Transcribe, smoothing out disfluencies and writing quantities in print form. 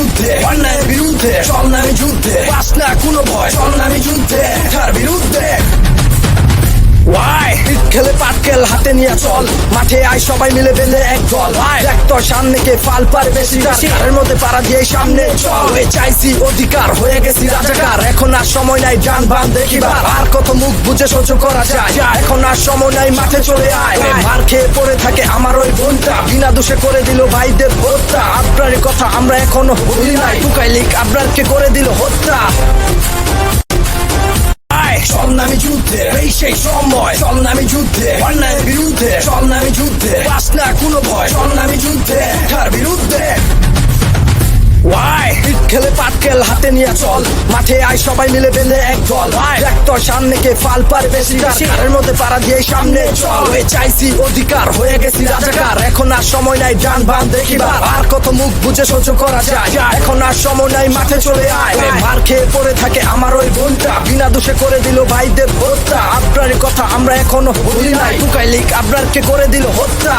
যুদ্ধে, অন্যায়ের বিরুদ্ধে চল নামে যুদ্ধে, পাস না কোনো ভয় চল নামে যুদ্ধে, তার বিরুদ্ধে। খেলে পাটকেল হাতে নিয়ে চল, মাঠে আয় সবাই মিলে বেঁধে এক দল। দেখ তোর সামনে কে ফাল পারে বেশি, এর মধ্যে পাড়া দিয়ে সামনে চল। চাইছি অধিকার, হয়ে গেছি রাজাকার, এখন আর সময় নাই যান বান দেখিবার, আর কত মুখ বুঝে সহ্য করা যায়, এখন আর সময় নাই মাঠে চলে আয়। মার খেয়ে পড়ে থাকে আমার ওই বোনটা, বিনা দোষে করে দিল ভাইদের হত্যা, আবরারের কথা আমরা এখনো ভুলি নাই, টুকাইলিক আবরারকে করে দিল হত্যা। চল নামে যুদ্ধে, এই সেই সময় চল নামে যুদ্ধে, অন্যায়ের বিরুদ্ধে চল নামে যুদ্ধে, পাস না কোনো ভয় চল নামে যুদ্ধে, তার বিরুদ্ধে। খেলে পাটকেল হাতে নিয়ে চল, মাঠে আয় সবাই মিলে বেঁধে এক দল। দেখ তোর সামনে কে ফাল পারে বেশি, এর মধ্যে পাড়া দিয়ে সামনে চল। চাইছি অধিকার, হয়ে গেছি রাজাকার, এখন আর সময় নাই যান বান দেখিবার, আর কত মুখ বুঝে সহ্য করা যায়, এখন আর সময় নাই মাঠে চলে আয়। মার খেয়ে পড়ে থাকে আমার ওই বোনটা, বিনা দোষে করে দিল ভাইদের হত্যা, আবরারের কথা আমরা এখনো ভুলি নাই, টুকাইলিক আবরারকে করে দিল হত্যা।